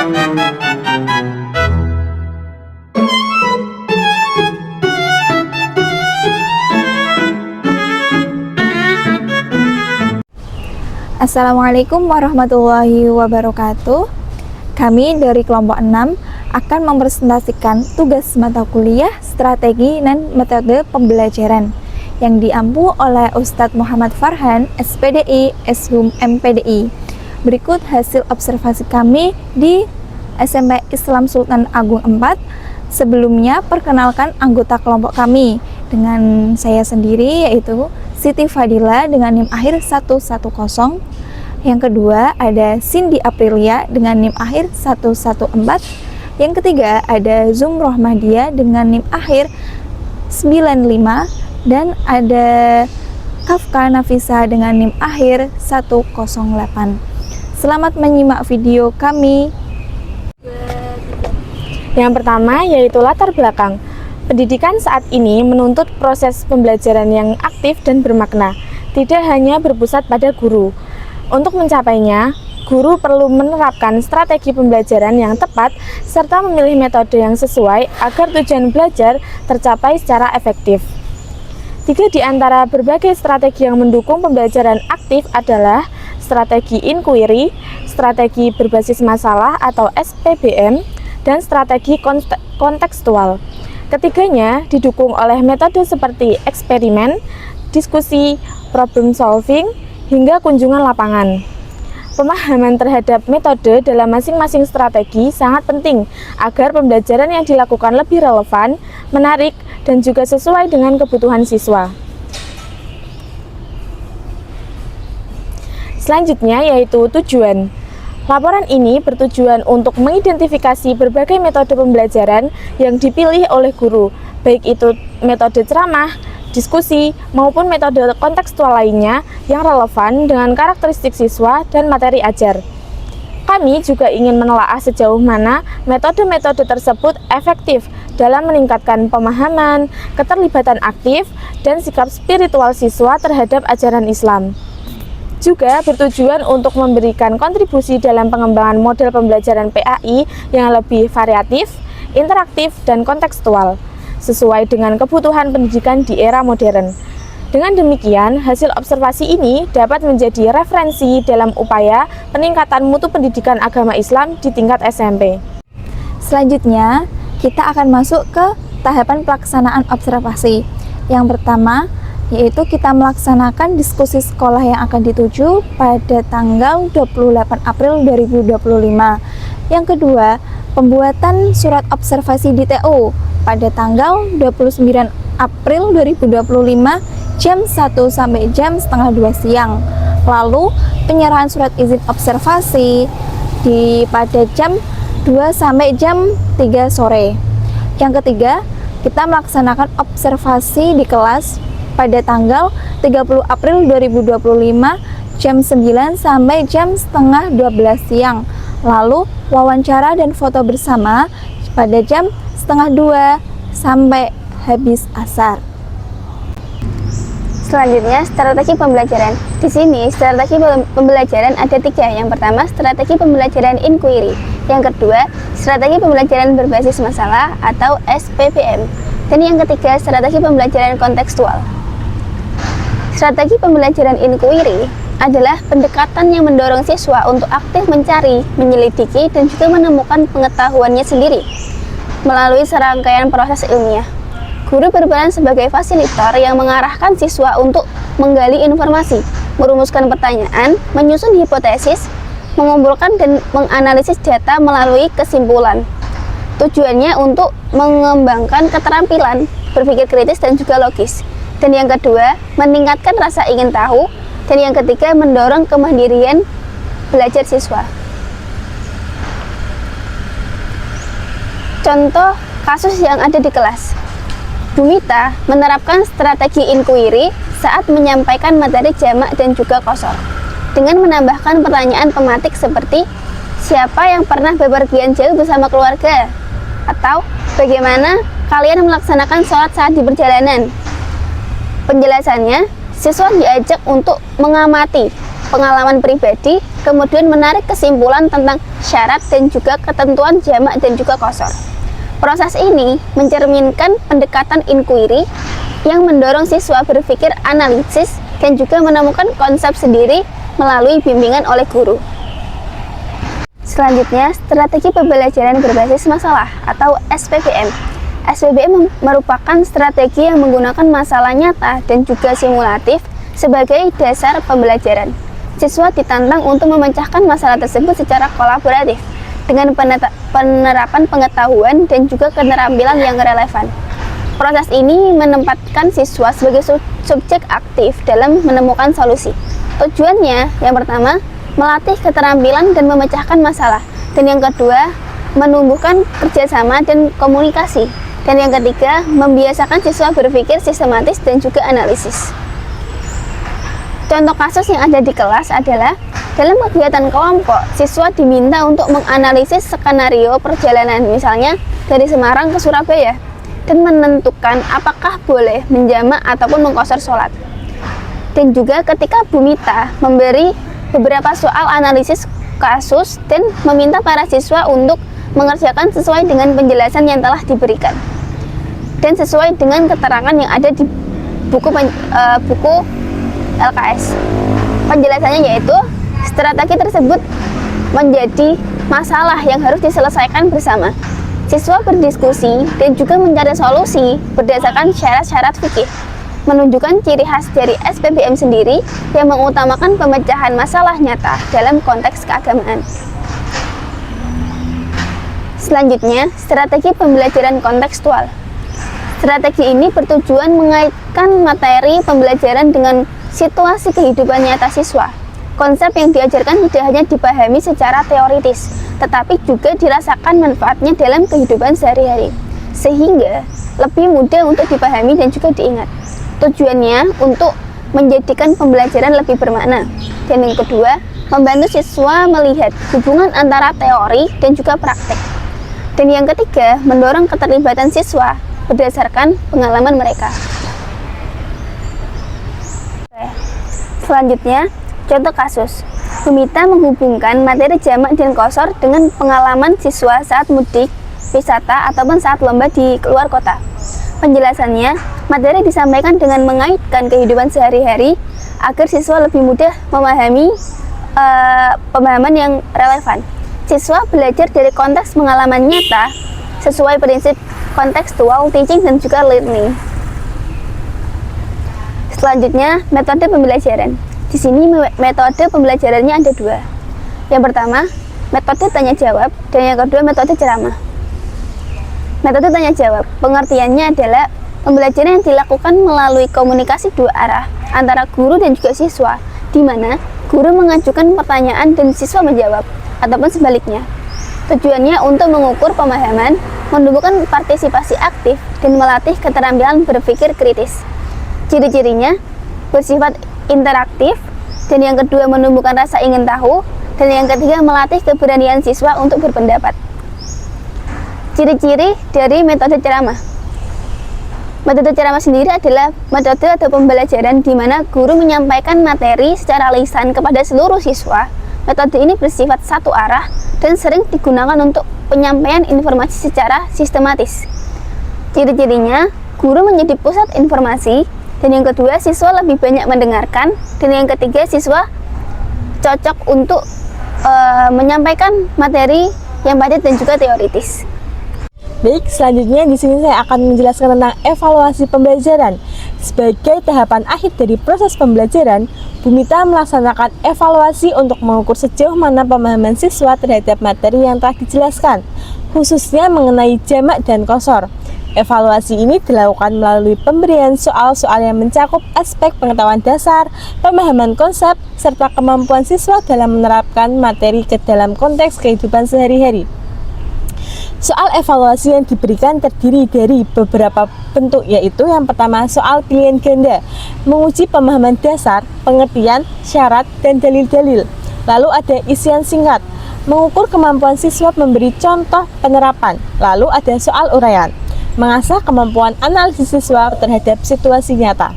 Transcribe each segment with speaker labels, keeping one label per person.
Speaker 1: Assalamualaikum warahmatullahi wabarakatuh. Kami dari kelompok 6 akan mempresentasikan tugas mata kuliah strategi dan metode pembelajaran yang diampu oleh Ustadz Muhammad Farhan, SPDI, SHUM MPDI. Berikut hasil observasi kami di SMP Islam Sultan Agung 4. Sebelumnya perkenalkan anggota kelompok kami dengan saya sendiri, yaitu Siti Fadila dengan NIM akhir 110. Yang kedua ada Cindy Aprilia dengan NIM akhir 114. Yang ketiga ada Zumroh Mahdia dengan NIM akhir 95. Dan ada Kafka Nafisa dengan NIM akhir 108. Selamat menyimak video kami.
Speaker 2: Yang pertama yaitu latar belakang. Pendidikan saat ini menuntut proses pembelajaran yang aktif dan bermakna, tidak hanya berpusat pada guru. Untuk mencapainya, guru perlu menerapkan strategi pembelajaran yang tepat serta memilih metode yang sesuai agar tujuan belajar tercapai secara efektif. 3 di antara berbagai strategi yang mendukung pembelajaran aktif adalah strategi inquiry, strategi berbasis masalah atau SPBM, dan strategi kontekstual. Ketiganya didukung oleh metode seperti eksperimen, diskusi, problem solving, hingga kunjungan lapangan. Pemahaman terhadap metode dalam masing-masing strategi sangat penting agar pembelajaran yang dilakukan lebih relevan, menarik, dan juga sesuai dengan kebutuhan siswa. Selanjutnya yaitu tujuan. Laporan ini bertujuan untuk mengidentifikasi berbagai metode pembelajaran yang dipilih oleh guru, baik itu metode ceramah, diskusi, maupun metode kontekstual lainnya yang relevan dengan karakteristik siswa dan materi ajar. Kami juga ingin menelaah sejauh mana metode-metode tersebut efektif dalam meningkatkan pemahaman, keterlibatan aktif, dan sikap spiritual siswa terhadap ajaran Islam. Juga bertujuan untuk memberikan kontribusi dalam pengembangan model pembelajaran PAI yang lebih variatif, interaktif, dan kontekstual, sesuai dengan kebutuhan pendidikan di era modern. Dengan demikian, hasil observasi ini dapat menjadi referensi dalam upaya peningkatan mutu pendidikan agama Islam di tingkat SMP.
Speaker 1: Selanjutnya, kita akan masuk ke tahapan pelaksanaan observasi. Yang pertama, yaitu kita melaksanakan diskusi sekolah yang akan dituju pada tanggal 28 April 2025. Yang kedua, pembuatan surat observasi di TO pada tanggal 29 April 2025 jam 1 sampai jam setengah 2 siang. Lalu penyerahan surat izin observasi pada jam 2 sampai jam 3 sore. Yang ketiga, kita melaksanakan observasi di kelas pada tanggal 30 April 2025 jam 9 sampai jam setengah 12 siang. Lalu wawancara dan foto bersama pada jam setengah 2 sampai habis asar.
Speaker 3: Selanjutnya, strategi pembelajaran. Di sini, strategi pembelajaran ada 3. Yang pertama, strategi pembelajaran inquiry. Yang kedua, strategi pembelajaran berbasis masalah atau SPBM. Dan yang ketiga, strategi pembelajaran kontekstual. Strategi pembelajaran inquiry adalah pendekatan yang mendorong siswa untuk aktif mencari, menyelidiki, dan juga menemukan pengetahuannya sendiri melalui serangkaian proses ilmiah. Guru berperan sebagai fasilitator yang mengarahkan siswa untuk menggali informasi, merumuskan pertanyaan, menyusun hipotesis, mengumpulkan dan menganalisis data melalui kesimpulan. Tujuannya untuk mengembangkan keterampilan berpikir kritis dan juga logis. Dan yang kedua, meningkatkan rasa ingin tahu. Dan yang ketiga, mendorong kemandirian belajar siswa. Contoh kasus yang ada di kelas. Bumita menerapkan strategi inquiry saat menyampaikan materi jamak dan juga qasar dengan menambahkan pertanyaan pematik seperti siapa yang pernah bepergian jauh bersama keluarga, atau bagaimana kalian melaksanakan sholat saat di perjalanan. Penjelasannya, siswa diajak untuk mengamati pengalaman pribadi, kemudian menarik kesimpulan tentang syarat dan juga ketentuan jamak dan juga qashar. Proses ini mencerminkan pendekatan inquiry yang mendorong siswa berpikir analisis dan juga menemukan konsep sendiri melalui bimbingan oleh guru. Selanjutnya, strategi pembelajaran berbasis masalah atau SPBM. SPBM merupakan strategi yang menggunakan masalah nyata dan juga simulatif sebagai dasar pembelajaran. Siswa ditantang untuk memecahkan masalah tersebut secara kolaboratif dengan penerapan pengetahuan dan juga keterampilan yang relevan. Proses ini menempatkan siswa sebagai subjek aktif dalam menemukan solusi. Tujuannya, yang pertama, melatih keterampilan dan memecahkan masalah. Dan yang kedua, menumbuhkan kerjasama dan komunikasi. Dan yang ketiga, membiasakan siswa berpikir sistematis dan juga analisis. Contoh kasus yang ada di kelas adalah dalam kegiatan kelompok, siswa diminta untuk menganalisis skenario perjalanan, misalnya dari Semarang ke Surabaya, dan menentukan apakah boleh menjamak ataupun mengqashar sholat. Dan juga ketika Bu Mita memberi beberapa soal analisis kasus dan meminta para siswa untuk mengerjakan sesuai dengan penjelasan yang telah diberikan dan sesuai dengan keterangan yang ada di buku LKS. Penjelasannya yaitu strategi tersebut menjadi masalah yang harus diselesaikan bersama. Siswa berdiskusi dan juga mencari solusi berdasarkan syarat-syarat fikih, menunjukkan ciri khas dari SPBM sendiri yang mengutamakan pemecahan masalah nyata dalam konteks keagamaan. Selanjutnya, strategi pembelajaran kontekstual. Strategi ini bertujuan mengaitkan materi pembelajaran dengan situasi kehidupan nyata siswa. Konsep yang diajarkan tidak hanya dipahami secara teoritis, tetapi juga dirasakan manfaatnya dalam kehidupan sehari-hari, sehingga lebih mudah untuk dipahami dan juga diingat. Tujuannya untuk menjadikan pembelajaran lebih bermakna. Dan yang kedua, membantu siswa melihat hubungan antara teori dan juga praktek. Dan yang ketiga, mendorong keterlibatan siswa berdasarkan pengalaman mereka. Selanjutnya, contoh kasus. Bu Mita menghubungkan materi jamak dan qashar dengan pengalaman siswa saat mudik, wisata, ataupun saat lomba di luar kota. Penjelasannya, materi disampaikan dengan mengaitkan kehidupan sehari-hari agar siswa lebih mudah memahami pemahaman yang relevan. Siswa belajar dari konteks pengalaman nyata sesuai prinsip contextual teaching dan juga learning. Selanjutnya, metode pembelajaran. Di sini metode pembelajarannya ada dua. Yang pertama, metode tanya jawab, dan yang kedua metode ceramah. Metode tanya jawab, pengertiannya adalah pembelajaran yang dilakukan melalui komunikasi dua arah antara guru dan juga siswa, di mana guru mengajukan pertanyaan dan siswa menjawab, ataupun sebaliknya. Tujuannya untuk mengukur pemahaman, menumbuhkan partisipasi aktif, dan melatih keterampilan berpikir kritis. Ciri-cirinya bersifat interaktif, dan yang kedua menumbuhkan rasa ingin tahu, dan yang ketiga melatih keberanian siswa untuk berpendapat. Ciri-ciri dari metode ceramah. Metode ceramah sendiri adalah metode atau pembelajaran di mana guru menyampaikan materi secara lisan kepada seluruh siswa. Metode ini bersifat satu arah dan sering digunakan untuk penyampaian informasi secara sistematis. Ciri-cirinya, guru menjadi pusat informasi, dan yang kedua siswa lebih banyak mendengarkan, dan yang ketiga siswa cocok untuk menyampaikan materi yang padat dan juga teoritis.
Speaker 2: Baik, selanjutnya di sini saya akan menjelaskan tentang evaluasi pembelajaran. Sebagai tahapan akhir dari proses pembelajaran, Bu Mita melaksanakan evaluasi untuk mengukur sejauh mana pemahaman siswa terhadap materi yang telah dijelaskan, khususnya mengenai jamak dan qashar. Evaluasi ini dilakukan melalui pemberian soal-soal yang mencakup aspek pengetahuan dasar, pemahaman konsep, serta kemampuan siswa dalam menerapkan materi ke dalam konteks kehidupan sehari-hari. Soal evaluasi yang diberikan terdiri dari beberapa bentuk, yaitu yang pertama soal pilihan ganda, menguji pemahaman dasar, pengertian, syarat, dan dalil-dalil. Lalu ada isian singkat, mengukur kemampuan siswa memberi contoh penerapan. Lalu ada soal uraian, mengasah kemampuan analisis siswa terhadap situasi nyata.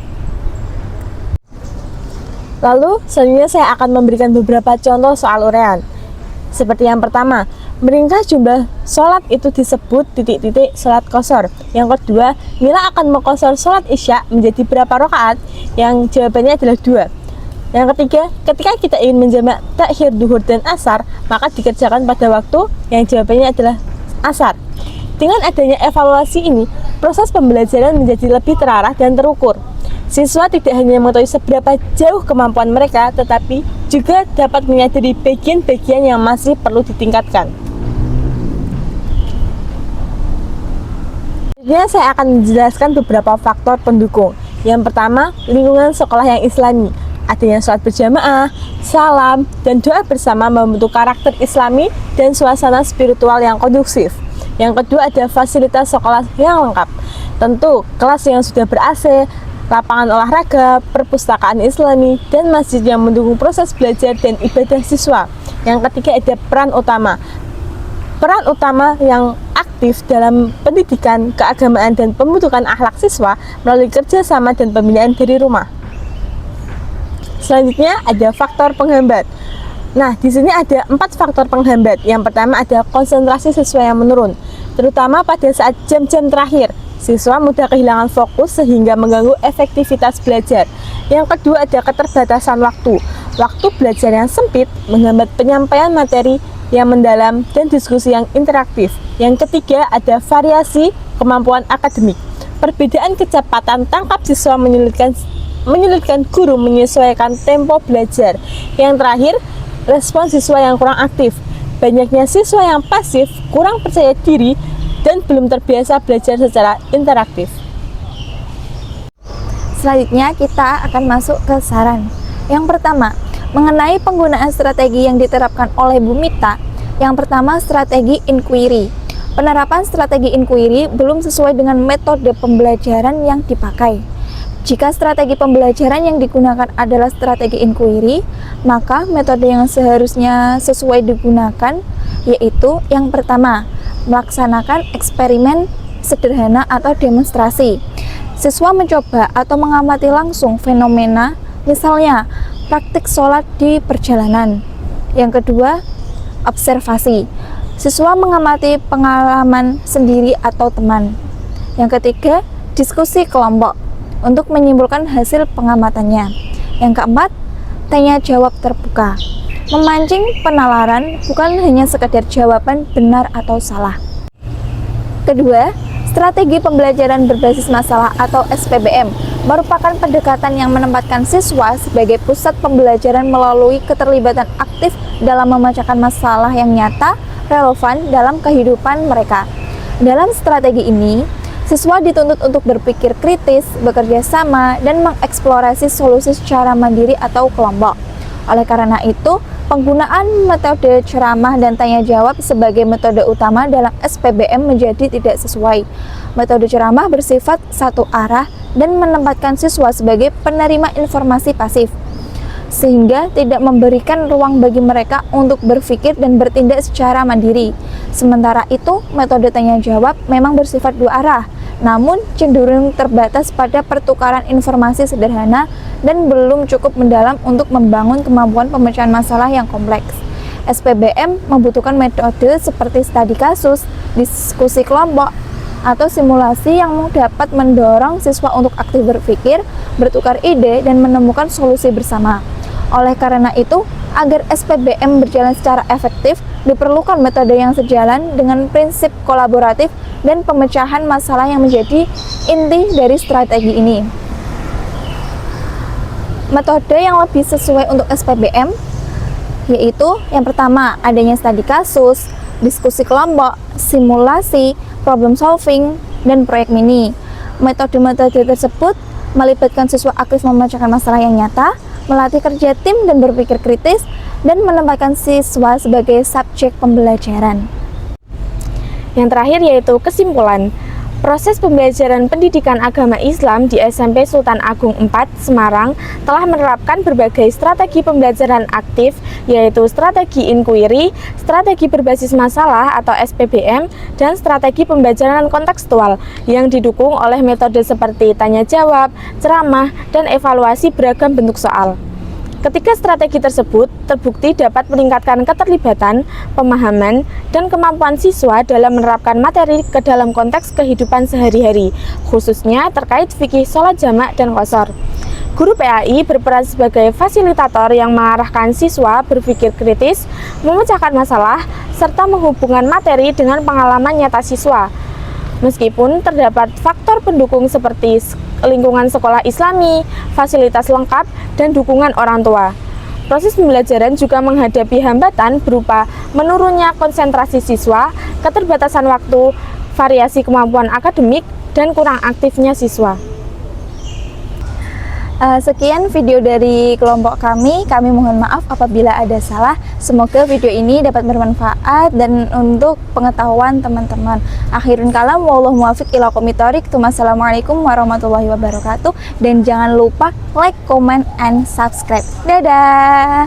Speaker 2: Lalu, selanjutnya saya akan memberikan beberapa contoh soal uraian. Seperti yang pertama, meringkas jumlah sholat itu disebut titik-titik sholat qashar. Yang kedua, Mila akan mengqashar sholat isya menjadi berapa rakaat? Yang jawabannya adalah 2. Yang ketiga, ketika kita ingin menjamak takhir duhur dan asar, maka dikerjakan pada waktu yang jawabannya adalah asar. Dengan adanya evaluasi ini, proses pembelajaran menjadi lebih terarah dan terukur. Siswa tidak hanya mengetahui seberapa jauh kemampuan mereka, tetapi juga dapat menyadari bagian-bagian yang masih perlu ditingkatkan. Selanjutnya saya akan menjelaskan beberapa faktor pendukung. Yang pertama, lingkungan sekolah yang islami. Adanya sholat berjamaah, salam, dan doa bersama membentuk karakter islami dan suasana spiritual yang kondusif. Yang kedua, ada fasilitas sekolah yang lengkap. Tentu, kelas yang sudah ber-AC, lapangan olahraga, perpustakaan islami, dan masjid yang mendukung proses belajar dan ibadah siswa. Yang ketiga, ada peran utama. Peran utama yang aktif dalam pendidikan, keagamaan, dan pembentukan akhlak siswa melalui kerjasama dan pembinaan dari rumah. Selanjutnya ada faktor penghambat. Nah, di sini ada 4 faktor penghambat. Yang pertama ada konsentrasi siswa yang menurun, terutama pada saat jam-jam terakhir. Siswa mudah kehilangan fokus sehingga mengganggu efektivitas belajar. Yang kedua ada keterbatasan waktu. Waktu belajar yang sempit menghambat penyampaian materi yang mendalam dan diskusi yang interaktif. Yang ketiga ada variasi kemampuan akademik. Perbedaan kecepatan tangkap siswa menyulitkan guru menyesuaikan tempo belajar. Yang terakhir, respon siswa yang kurang aktif. Banyaknya siswa yang pasif, kurang percaya diri, dan belum terbiasa belajar secara interaktif.
Speaker 1: Selanjutnya kita akan masuk ke saran. Yang pertama, mengenai penggunaan strategi yang diterapkan oleh Bu Mita. Yang pertama, strategi inquiry. Penerapan strategi inquiry belum sesuai dengan metode pembelajaran yang dipakai. Jika strategi pembelajaran yang digunakan adalah strategi inquiry, maka metode yang seharusnya sesuai digunakan yaitu yang pertama, melaksanakan eksperimen sederhana atau demonstrasi. Siswa mencoba atau mengamati langsung fenomena, misalnya praktik sholat di perjalanan. Yang kedua, observasi. Siswa mengamati pengalaman sendiri atau teman. Yang ketiga, diskusi kelompok untuk menyimpulkan hasil pengamatannya. Yang keempat, tanya jawab terbuka. Memancing penalaran bukan hanya sekedar jawaban benar atau salah. Kedua, strategi pembelajaran berbasis masalah atau SPBM merupakan pendekatan yang menempatkan siswa sebagai pusat pembelajaran melalui keterlibatan aktif dalam memecahkan masalah yang nyata, relevan dalam kehidupan mereka. Dalam strategi ini, siswa dituntut untuk berpikir kritis, bekerja sama, dan mengeksplorasi solusi secara mandiri atau kelompok. Oleh karena itu, penggunaan metode ceramah dan tanya jawab sebagai metode utama dalam SPBM menjadi tidak sesuai. Metode ceramah bersifat satu arah dan menempatkan siswa sebagai penerima informasi pasif, sehingga tidak memberikan ruang bagi mereka untuk berpikir dan bertindak secara mandiri. Sementara itu, metode tanya jawab memang bersifat dua arah, namun cenderung terbatas pada pertukaran informasi sederhana dan belum cukup mendalam untuk membangun kemampuan pemecahan masalah yang kompleks. SPBM membutuhkan metode seperti studi kasus, diskusi kelompok, atau simulasi yang dapat mendorong siswa untuk aktif berpikir, bertukar ide, dan menemukan solusi bersama. Oleh karena itu, agar SPBM berjalan secara efektif, diperlukan metode yang sejalan dengan prinsip kolaboratif dan pemecahan masalah yang menjadi inti dari strategi ini. Metode yang lebih sesuai untuk SPBM yaitu yang pertama, adanya studi kasus, diskusi kelompok, simulasi, problem solving, dan proyek mini. Metode-metode tersebut melibatkan siswa aktif memecahkan masalah yang nyata, melatih kerja tim dan berpikir kritis, dan menempatkan siswa sebagai subjek pembelajaran.
Speaker 2: Yang terakhir yaitu kesimpulan. Proses pembelajaran pendidikan agama Islam di SMP Sultan Agung 4 Semarang telah menerapkan berbagai strategi pembelajaran aktif, yaitu strategi inquiry, strategi berbasis masalah atau SPBM, dan strategi pembelajaran kontekstual yang didukung oleh metode seperti tanya jawab, ceramah, dan evaluasi beragam bentuk soal. Ketiga strategi tersebut terbukti dapat meningkatkan keterlibatan, pemahaman, dan kemampuan siswa dalam menerapkan materi ke dalam konteks kehidupan sehari-hari, khususnya terkait fikih sholat jamak dan qashar. Guru PAI berperan sebagai fasilitator yang mengarahkan siswa berpikir kritis, memecahkan masalah, serta menghubungkan materi dengan pengalaman nyata siswa. Meskipun terdapat faktor pendukung seperti lingkungan sekolah islami, fasilitas lengkap, dan dukungan orang tua, proses pembelajaran juga menghadapi hambatan berupa menurunnya konsentrasi siswa, keterbatasan waktu, variasi kemampuan akademik, dan kurang aktifnya siswa.
Speaker 1: Sekian video dari kelompok kami mohon maaf apabila ada salah. Semoga video ini dapat bermanfaat dan untuk pengetahuan teman-teman. Akhirun kalam, wallahu muwaffiq ila aqwamit thoriq. Wassalamualaikum warahmatullahi wabarakatuh. Dan jangan lupa like, comment, and subscribe. Dadah!